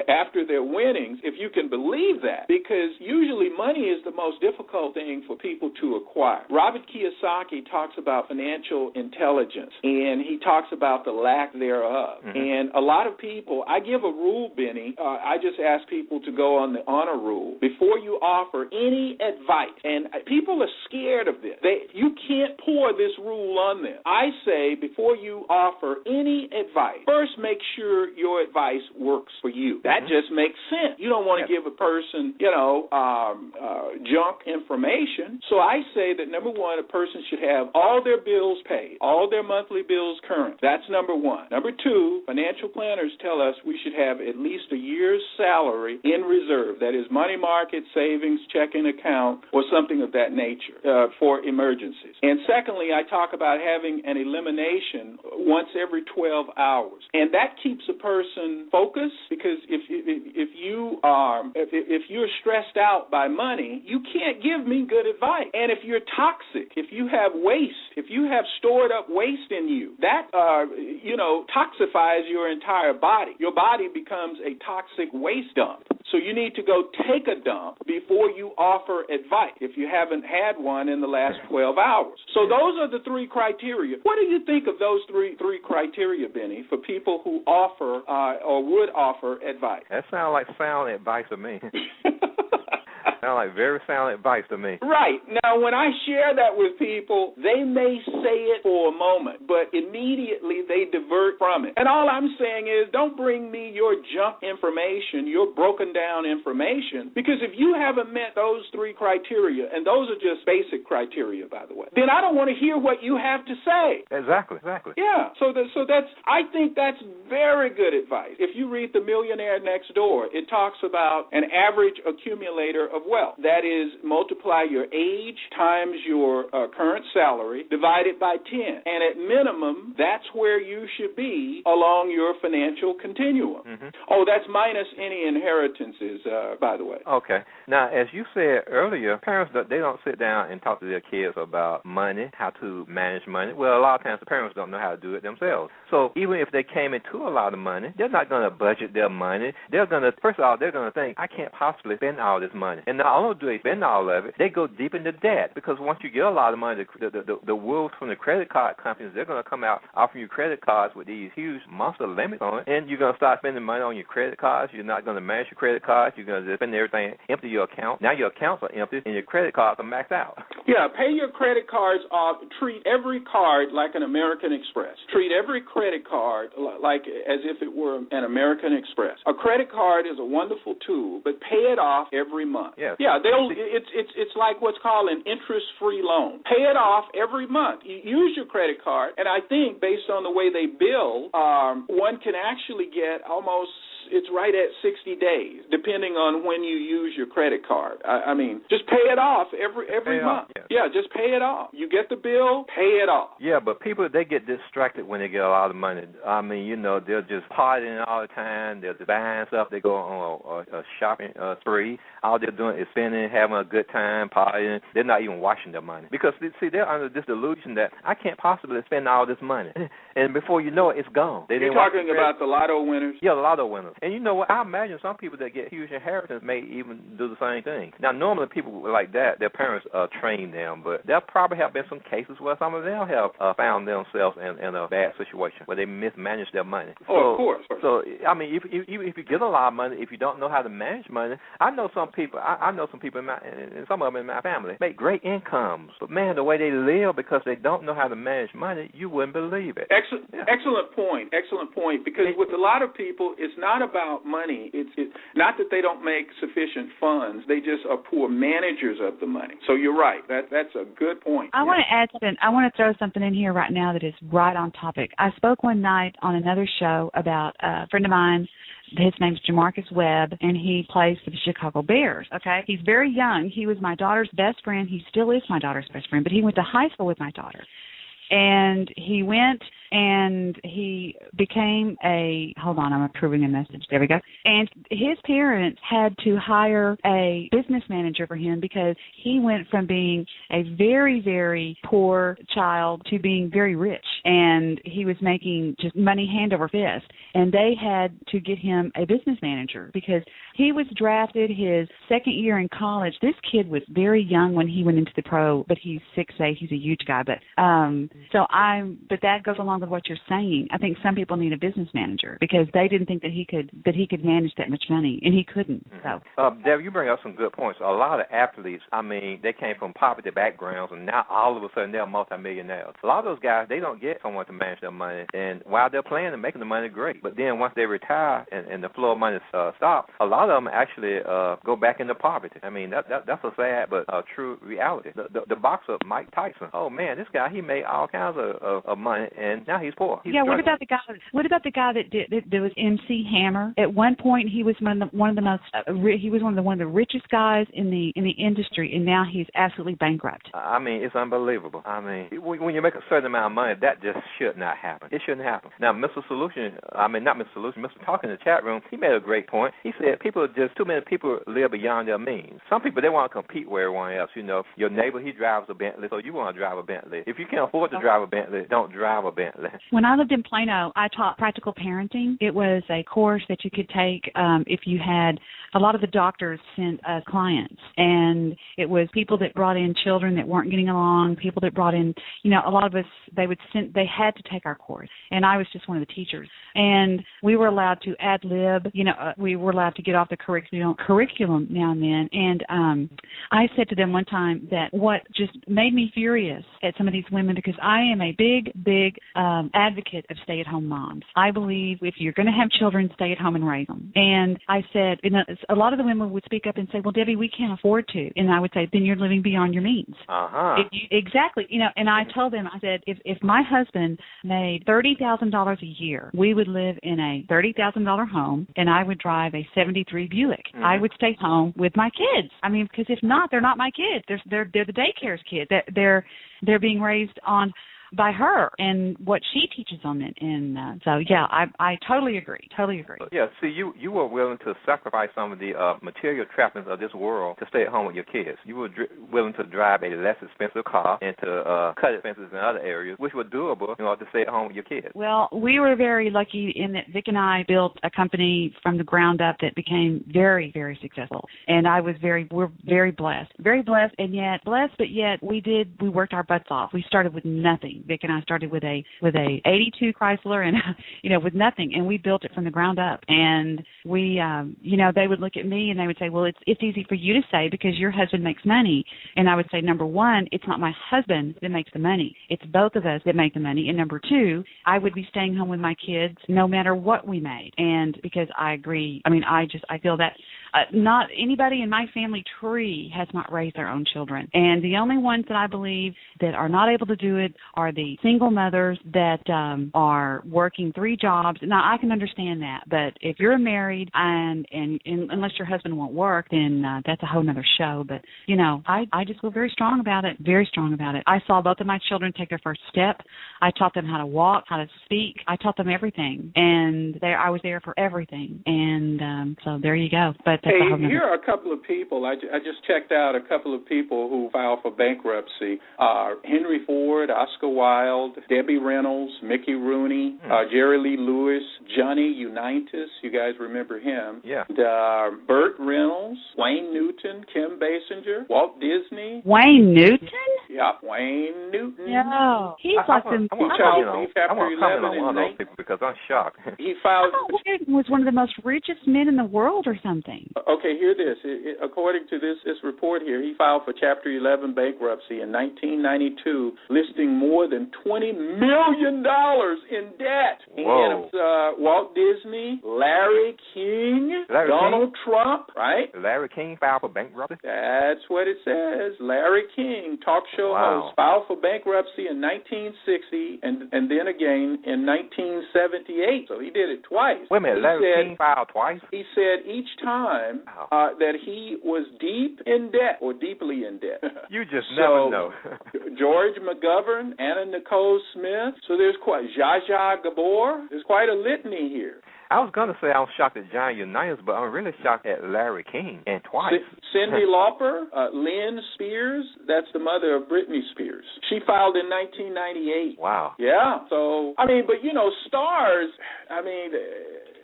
Speaker 3: after their winnings, if you can believe that, because usually money is the most difficult thing for people to acquire. Robert Kiyosaki talks about financial intelligence, and he talks about the lack thereof. Mm-hmm. And a lot of people, I give a rule, Benny, I just ask people to go on the honor rule before you offer any advice. And people are scared of this. You can't pour this rule on them. I say before you offer any advice, first make sure your advice works for you. That just makes sense. You don't want to give a person, junk information. So I say that, number one, a person should have all their bills paid, all their monthly bills current. That's number one. Number two, financial planners tell us we should have at least a year's salary in reserve. That is money market, savings, checking account, or something of that nature for emergencies. And secondly, I talk about having an elimination once every 12 hours. And that keeps a person focused, because if if you're stressed out by money, you can't give me good advice. And if you're toxic, if you have waste, if you have stored up waste in you, that toxifies your entire body. Your body becomes a toxic waste dump. So you need to go take a dump before you offer advice if you haven't had one in the last 12 hours. So those are the three criteria. What do you think of those three criteria, Benny, for people who offer or would offer advice?
Speaker 2: That sounds like sound advice to me. Sound like very sound advice to me.
Speaker 3: Right. Now, when I share that with people, they may say it for a moment, but immediately they divert from it. And all I'm saying is don't bring me your junk information, your broken down information, because if you haven't met those three criteria, and those are just basic criteria, by the way, then I don't want to hear what you have to say.
Speaker 2: Exactly.
Speaker 3: Yeah. I think that's very good advice. If you read The Millionaire Next Door, it talks about an average accumulator of wealth. That is, multiply your age times your current salary divided by 10. And at minimum, that's where you should be along your financial continuum. Mm-hmm. Oh, that's minus any inheritances, by the way.
Speaker 2: Okay. Now, as you said earlier, parents, they don't sit down and talk to their kids about money, how to manage money. Well, a lot of times the parents don't know how to do it themselves. So even if they came into a lot of money, they're not going to budget their money. First of all, they're going to think, I can't possibly spend all this money. And not only do they spend all of it, they go deep into debt, because once you get a lot of money, the wolves from the credit card companies, they're going to come out offering you credit cards with these huge monster limits on it, and you're going to start spending money on your credit cards. You're not going to manage your credit cards. You're going to spend everything, empty your account. Now your accounts are empty, and your credit cards are maxed out.
Speaker 3: Yeah, pay your credit cards off. Treat every card like an American Express. Treat every credit card like as if it were an American Express. A credit card is a wonderful tool, but pay it off every month.
Speaker 2: Yes.
Speaker 3: Yeah, it's like what's called an interest-free loan. Pay it off every month. You use your credit card, and I think based on the way they bill, one can actually get almost, it's right at 60 days, depending on when you use your credit card. I mean, just pay it off every month.
Speaker 2: Yes.
Speaker 3: Yeah, just pay it off. You get the bill, pay it off.
Speaker 2: Yeah, but people, they get distracted when they get a lot of money. I mean, they're just partying all the time. They're just buying stuff. They go on a shopping spree. All they're doing is spending, having a good time, partying. They're not even washing their money. Because, see, they're under this delusion that I can't possibly spend all this money. And before you know it, it's gone.
Speaker 3: You're talking about the lotto winners?
Speaker 2: Yeah, the lotto winners. And you know what? I imagine some people that get huge inheritance may even do the same thing. Now, normally people like that, their parents train them, but there probably have been some cases where some of them have found themselves in a bad situation where they mismanaged their money.
Speaker 3: Of course.
Speaker 2: So, I mean, if you get a lot of money, if you don't know how to manage money, I know some people, and some of them in my family, make great incomes. But, man, the way they live because they don't know how to manage money, you wouldn't believe it.
Speaker 3: Excellent point, because with a lot of people, it's not about money. It's not that they don't make sufficient funds. They just are poor managers of the money. So you're right. That's a good point.
Speaker 1: I want to add something. I want to throw something in here right now that is right on topic. I spoke one night on another show about a friend of mine. His name's Jamarcus Webb, and he plays for the Chicago Bears, okay? He's very young. He was my daughter's best friend. He still is my daughter's best friend, but he went to high school with my daughter. And he went and he became hold on, I'm approving a message. There we go. And his parents had to hire a business manager for him because he went from being a very, very poor child to being very rich. And he was making just money hand over fist. And they had to get him a business manager because he was drafted his second year in college. This kid was very young when he went into the pro, but he's 6'8". He's a huge guy. But but that goes along with what you're saying. I think some people need a business manager because they didn't think that he could manage that much money, and he couldn't. So,
Speaker 2: Dev, you bring up some good points. A lot of athletes, I mean, they came from poverty backgrounds, and now all of a sudden they're multimillionaires. A lot of those guys, they don't get someone to manage their money, and while they're playing and making the money, great. But then once they retire and the flow of money stops, a lot of them actually go back into poverty. I mean, that's a sad but true reality. The boxer Mike Tyson, oh man, this guy, he made all kinds of money, and Now he's poor. He's
Speaker 1: What about the guy? What about the guy that was MC Hammer? At one point, he was one of the richest guys in the industry, and now he's absolutely bankrupt.
Speaker 2: I mean, it's unbelievable. I mean, when you make a certain amount of money, that just should not happen. It shouldn't happen. Now, Mr. Talk in the chat room, he made a great point. He said too many people live beyond their means. Some people, they want to compete with everyone else. You know, your neighbor, he drives a Bentley, so you want to drive a Bentley. If you can't afford to drive a Bentley, don't drive a Bentley.
Speaker 1: When I lived in Plano, I taught practical parenting. It was a course that you could take if you had a lot of the doctors sent us clients, and it was people that brought in children that weren't getting along, people that brought in, a lot of us, they had to take our course, and I was just one of the teachers. And we were allowed to ad lib, we were allowed to get off the curriculum now and then. And I said to them one time that what just made me furious at some of these women, because I am a big advocate of stay-at-home moms. I believe if you're going to have children, stay at home and raise them. And I said, a lot of the women would speak up and say, well, Debbie, we can't afford to. And I would say, then you're living beyond your means. Exactly. And I told them, I said, if my husband made $30,000 a year, we would live in a $30,000 home, and I would drive a 73 Buick. Mm-hmm. I would stay home with my kids. I mean, because if not, they're not my kids. They're the daycare's kids. They're being raised on by her and what she teaches them. And so, yeah, I totally agree.
Speaker 2: Yeah, see, you were willing to sacrifice some of the material trappings of this world to stay at home with your kids. You were willing to drive a less expensive car and to cut expenses in other areas, which were doable in order to stay at home with your kids.
Speaker 1: Well, we were very lucky in that Vic and I built a company from the ground up that became very, very successful. And we're very blessed. Very blessed, and yet blessed, but yet we worked our butts off. We started with nothing. Vic and I started with a 82 Chrysler and with nothing, and we built it from the ground up. And we they would look at me and they would say, well, it's easy for you to say because your husband makes money. And I would say, number one, it's not my husband that makes the money. It's both of us that make the money. And number two, I would be staying home with my kids no matter what we made. And because I agree, I feel that not anybody in my family tree has not raised their own children. And the only ones that I believe that are not able to do it are the single mothers that are working 3 jobs. Now, I can understand that, but if you're married and unless your husband won't work, then that's a whole nother show. But, I just feel very strong about it, I saw both of my children take their first step. I taught them how to walk, how to speak. I taught them everything, and I was there for everything. And so there you go. But
Speaker 3: hey, here are a couple of people. I just checked out a couple of people who filed for bankruptcy. Henry Ford, Oscar Wilde, Debbie Reynolds, Mickey Rooney, Jerry Lee Lewis, Johnny Unitas. You guys remember him?
Speaker 2: Yeah.
Speaker 3: And, Burt Reynolds, Wayne Newton, Kim Basinger, Walt Disney.
Speaker 1: Wayne Newton?
Speaker 3: Yeah, Wayne Newton.
Speaker 1: No, he's
Speaker 2: I want to comment on one of those people because I'm shocked.
Speaker 3: He filed.
Speaker 1: Wayne was one of the most richest men in the world or something.
Speaker 3: Okay, hear this. According to this report here, he filed for Chapter 11 bankruptcy in 1992, listing more than $20 million in debt.
Speaker 2: Whoa.
Speaker 3: And Walt Disney, Larry King, Donald Trump, right?
Speaker 2: Larry King filed for bankruptcy?
Speaker 3: That's what it says. Larry King, talk show host, filed for bankruptcy in 1960 and then again in 1978. So he did it twice.
Speaker 2: Wait a minute, Larry King filed twice?
Speaker 3: He said each time that he was deep in debt or deeply in debt.
Speaker 2: You just never know.
Speaker 3: George McGovern, Anna Nicole Smith. So there's quite Zsa Zsa Gabor. There's quite a litany here.
Speaker 2: I was going to say I was shocked at John Unitas, but I'm really shocked at Larry King, and twice.
Speaker 3: Cyndi Lauper, Lynn Spears, that's the mother of Britney Spears. She filed in 1998.
Speaker 2: Wow.
Speaker 3: Yeah. So, but, stars,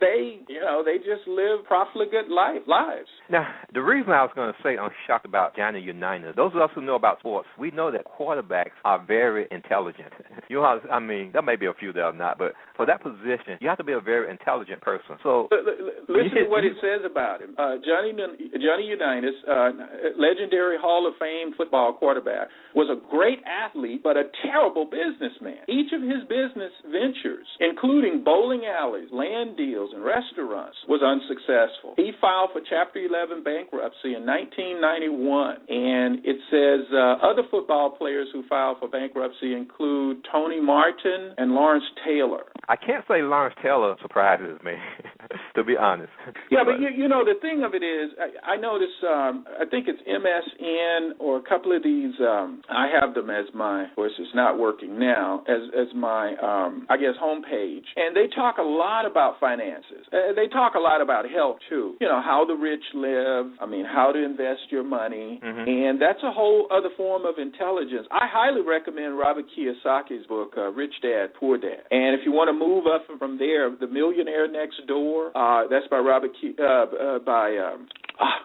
Speaker 3: they just live profligate lives.
Speaker 2: Now, the reason I was going to say I'm shocked about Johnny Unitas, those of us who know about sports, we know that quarterbacks are very intelligent. There may be a few that are not, but for that position, you have to be a very intelligent intelligent person. So
Speaker 3: listen to what it says about him. Johnny Unitas, legendary Hall of Fame football quarterback, was a great athlete but a terrible businessman. Each of his business ventures, including bowling alleys, land deals, and restaurants, was unsuccessful. He filed for Chapter 11 bankruptcy in 1991, and it says other football players who filed for bankruptcy include Tony Martin and Lawrence Taylor.
Speaker 2: I can't say Lawrence Taylor surprises me, to be honest.
Speaker 3: Yeah, but you know, the thing of it is, I notice, I think it's MSN or a couple of these, I have them as my, of course it's not working now, as my, I guess, homepage. And they talk a lot about finances. They talk a lot about health, too. You know, how the rich live, how to invest your money. Mm-hmm. And that's a whole other form of intelligence. I highly recommend Robert Kiyosaki's book, Rich Dad, Poor Dad. And if you want to move up from there, The Millionaire Next Door, that's by Robert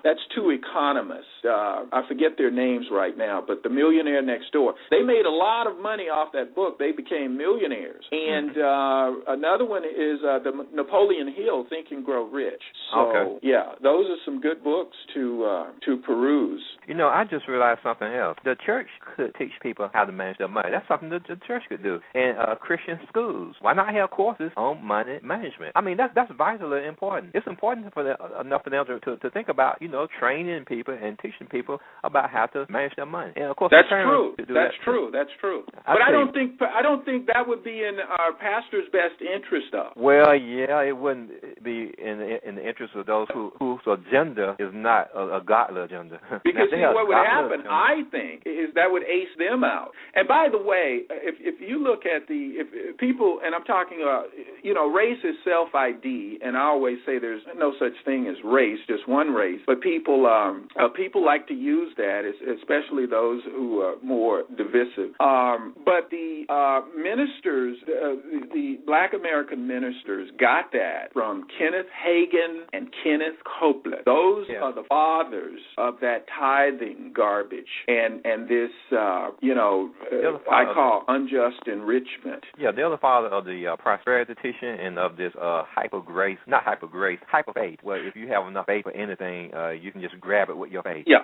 Speaker 3: that's two economists. I forget their names right now, but The Millionaire Next Door. They made a lot of money off that book. They became millionaires. And another one is the Napoleon Hill, Think and Grow Rich. So, yeah, those are some good books to peruse.
Speaker 2: You know, I just realized something else. The church could teach people how to manage their money. That's something that the church could do. And Christian schools, why not have courses on money management? That's vitally important. It's important for enough for them to think about, training people and teaching people about how to manage their money. And of course,
Speaker 3: that's true. That's true. But I don't think that would be in our pastor's best interest, though.
Speaker 2: Well, yeah, it wouldn't be in the interest of those whose agenda is not a godly agenda.
Speaker 3: Because what would happen, I think, is that would ace them out. And by the way, if you look at if people, and I'm talking about, race is self-ID, and I always say there's no such thing as race, just one race. But people like to use that, especially those who are more divisive. But the ministers, the Black American ministers, got that from Kenneth Hagin and Kenneth Copeland. Those are the fathers of that tithing garbage and this, I call unjust enrichment.
Speaker 2: Yeah, they're the father of the prosperity teaching and of this hyper faith, where if you have enough faith for anything, you can just grab it with your faith.
Speaker 3: Yeah.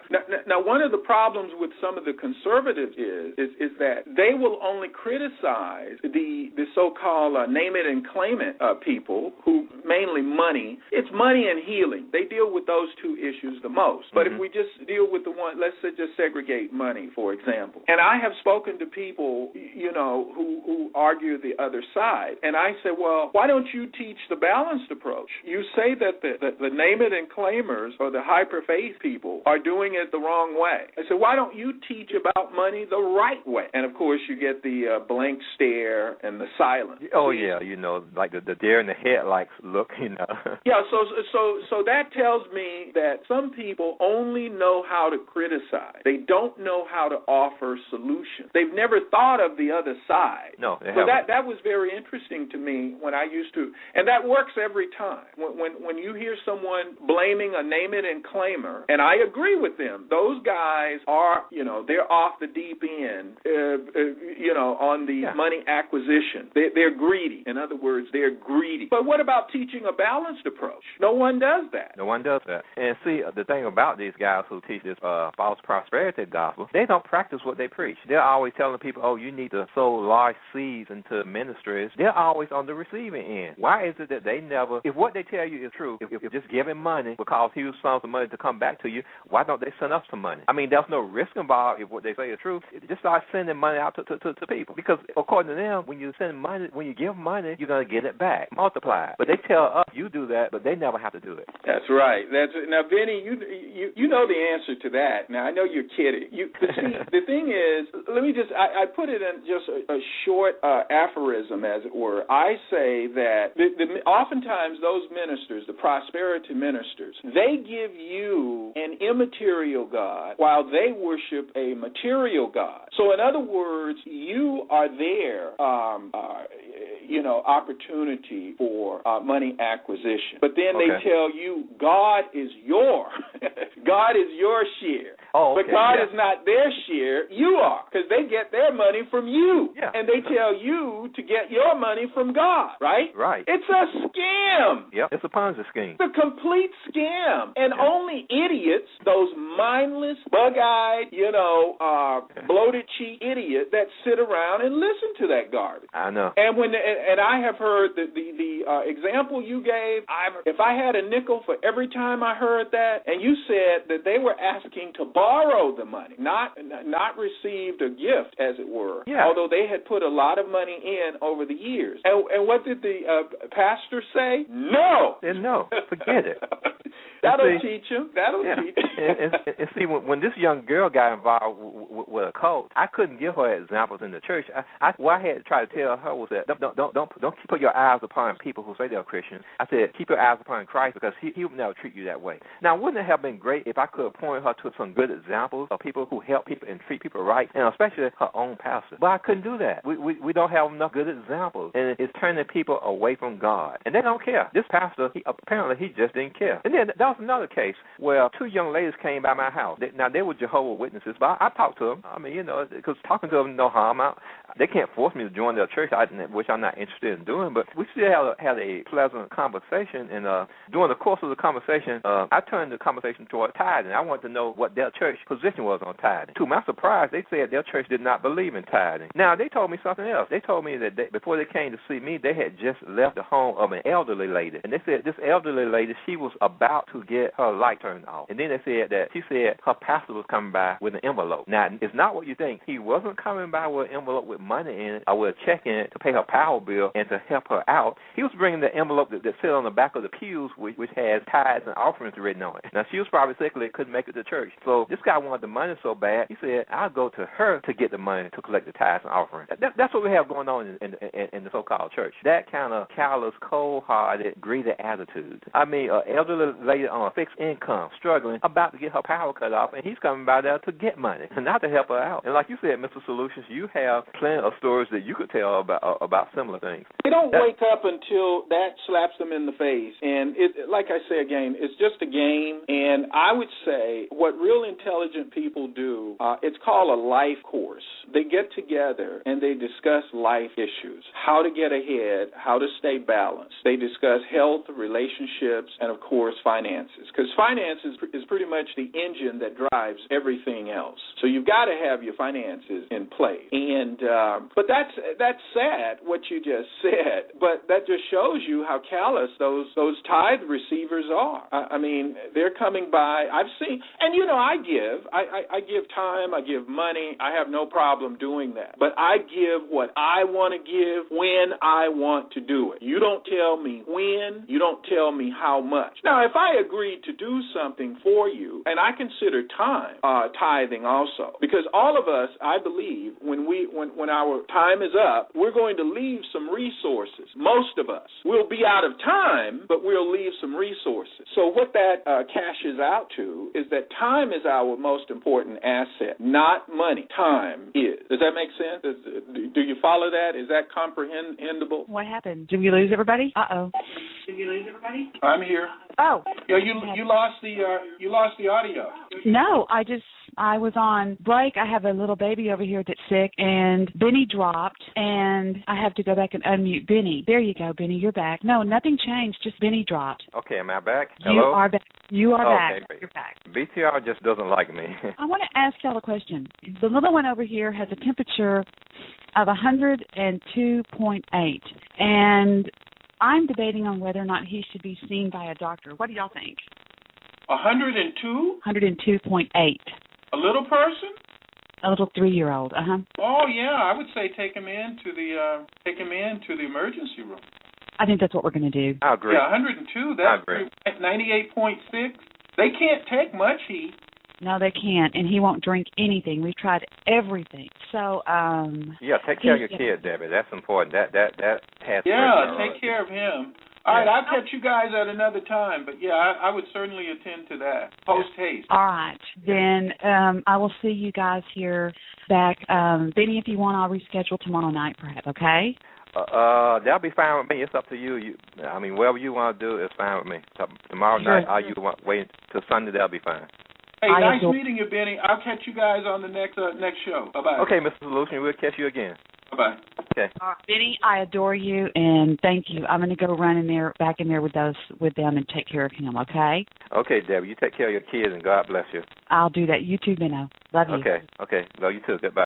Speaker 3: Now, one of the problems with some of the conservatives is that they will only criticize the so-called name it and claim it people who mainly money. It's money and healing. They deal with those two issues the most. But if we just deal with the one, let's say just segregate money, for example. And I have spoken to people, who argue the other side. And I say, well, why don't you teach the balanced approach? You say that the name it and claimers or the hyper-faith people are doing it the wrong way. I said, why don't you teach about money the right way? And, of course, you get the blank stare and the silence.
Speaker 2: Oh, yeah, like the deer in the headlights look,
Speaker 3: Yeah, so that tells me that some people only know how to criticize. They don't know how to offer solutions. They've never thought of the other side.
Speaker 2: No, they
Speaker 3: so
Speaker 2: haven't.
Speaker 3: that was very interesting to me when I used to, and that works every time. When you hear someone blaming a name it and claimer, and I agree with them, those guys are, they're off the deep end, on the money acquisition. They're greedy. In other words, they're greedy. But what about teaching a balanced approach? No one does that.
Speaker 2: No one does that. And see, the thing about these guys who teach this false prosperity gospel, they don't practice what they preach. They're always telling people, oh, you need to sow large seeds into ministries. They're always on the receiving end. Why is it that they never, if what they tell you is true, if just giving money will cause huge sums of money to come back to you, why don't they send us some money? There's no risk involved if what they say is true. Just start sending money out to people. Because according to them, when you send money, when you give money, you're going to get it back, multiplied. But they tell us you do that, but they never have to do it.
Speaker 3: That's right. Now, Vinny, you know the answer to that. Now, I know you're kidding. The thing is, let me just, I put it in just a short aphorism, as it were. I say that oftentimes those ministers, the prosperity ministers, they give you an immaterial God while they worship a material God. So, in other words, you are their, opportunity for money acquisition. But then they tell you God is your share.
Speaker 2: Oh, okay.
Speaker 3: But God is not their share. You are, because they get their money from you.
Speaker 2: Yeah.
Speaker 3: And they tell you to get your money from God, right?
Speaker 2: Right.
Speaker 3: It's a scam.
Speaker 2: Yep, it's a Ponzi scheme.
Speaker 3: It's a complete scam. And only idiots, those mindless, bug-eyed, bloated cheek idiots that sit around and listen to that garbage.
Speaker 2: I know.
Speaker 3: And I have heard the example you gave. If I had a nickel for every time I heard that, and you said that they were asking to borrow the money, not received a gift, as it were.
Speaker 2: Yeah.
Speaker 3: Although they had put a lot of money in over the years. And what did the pastor say? No.
Speaker 2: Then no, forget it.
Speaker 3: That'll teach him. That'll teach him.
Speaker 2: And see, when this young girl got involved with a cult, I couldn't give her examples in the church. What I had to try to tell her was that don't put your eyes upon people who say they're Christians. I said keep your eyes upon Christ, because he would never treat you that way. Now, wouldn't it have been great if I could have pointed her to some good examples of people who help people and treat people right, and especially her own pastor? But I couldn't do that. We don't have enough good examples, and it's turning people away from God, and they don't care. This pastor, apparently he just didn't care. And then that was another case where two young ladies came by my house. They were Jehovah's Witnesses, but I talked to them. I mean, because talking to them no harm. They can't force me to join their church, which I'm not interested in doing, but we still had a pleasant conversation, and during the course of the conversation, I turned the conversation toward tithing. I wanted to know what their church position was on tithing. To my surprise, they said their church did not believe in tithing. Now, they told me something else. They told me that before they came to see me, they had just left the home of an elderly lady, and they said this elderly lady, she was about to get her light turned off, and then they said that she said her pastor was coming by with an envelope. Now, it's not what you think. He wasn't coming by with an envelope with money in it or with a check in it to pay her power bill and to help her out. He was bringing the envelope that sit on the back of the pews, which has tithes and offerings written on it. Now, she was probably sick and couldn't make it to church. So this guy wanted the money so bad, he said, I'll go to her to get the money to collect the tithes and offerings. That's what we have going on in the so-called church. That kind of callous, cold-hearted, greedy attitude. I mean, an elderly lady on a fixed income, struggling, about to get her power cut off, and he's coming by there to get money, and not to help her out. And like you said, Mr. Solutions, you have plenty of stories that you could tell about similar things.
Speaker 3: They don't wake up until that slaps them in the face. And like I say again, it's just a game. And I would say what real intelligent people do, it's called a life course. They get together and they discuss life issues, how to get ahead, how to stay balanced. They discuss health, relationships, and, of course, finances. Because finances is pretty much the engine that drives everything else. So you've got to have your finances in place. And but that's sad what you just said. But that just shows you how callous those tithe receivers are. I mean, they're coming by. I've seen, and I give time, I give money. I have no problem doing that. But I give what I want to give when I want to do it. You don't tell me when. You don't tell me how much. Now, if I agreed to do something for you, and I consider tithing also, because all of us, I believe, when our time is up, we're going to leave some resources. Most of us will be out of time, but we'll leave some resources. So what that cashes out to is that time is our most important asset, not money. Time is. Does that make sense? Do you follow that? Is that comprehensible?
Speaker 1: What happened? Did we lose everybody? Uh-oh. Did we lose everybody?
Speaker 3: I'm here.
Speaker 1: Oh.
Speaker 3: Yeah, you lost the audio.
Speaker 1: No, I was on break. I have a little baby over here that's sick, and Benny dropped, and I have to go back and unmute Benny. There you go, Benny. You're back. No, nothing changed. Just Benny dropped.
Speaker 2: Okay, am I back?
Speaker 1: Hello? You are back. You are back.
Speaker 2: Okay.
Speaker 1: You're back.
Speaker 2: BTR just doesn't like me.
Speaker 1: I want to ask y'all a question. The little one over here has a temperature of 102.8, and I'm debating on whether or not he should be seen by a doctor. What do y'all think?
Speaker 3: 102?
Speaker 1: 102.8.
Speaker 3: A little person?
Speaker 1: A little 3-year-old.
Speaker 3: Oh yeah, I would say take him into the emergency room.
Speaker 1: I think that's what we're going to do.
Speaker 2: I agree.
Speaker 3: Yeah, 102. That's 98.6. They can't take much heat.
Speaker 1: No, they can't, and he won't drink anything. We've tried everything. So,
Speaker 2: yeah, take care of your kid, Debbie. That's important. That has.
Speaker 3: Yeah, take care of him. All right, I'll catch you guys at another time, but yeah, I would certainly attend to that post haste.
Speaker 1: All right, then I will see you guys here back. Benny, if you want, I'll reschedule tomorrow night, perhaps. Okay.
Speaker 2: That'll be fine with me. It's up to you. Whatever you want to do is fine with me. Tomorrow night, you want wait till Sunday? That'll be fine.
Speaker 3: Hey, nice meeting you, Benny. I'll catch you guys on the next show. Bye-bye.
Speaker 2: Okay, Mr. Solution, we'll catch you again.
Speaker 3: Bye-bye.
Speaker 2: Okay.
Speaker 1: Benny, I adore you, and thank you. I'm going to go run back in there with them and take care of him, okay?
Speaker 2: Okay, Debbie, you take care of your kids, and God bless you.
Speaker 1: I'll do that. You too, Benno. Love you.
Speaker 2: Okay. Love you too. Goodbye.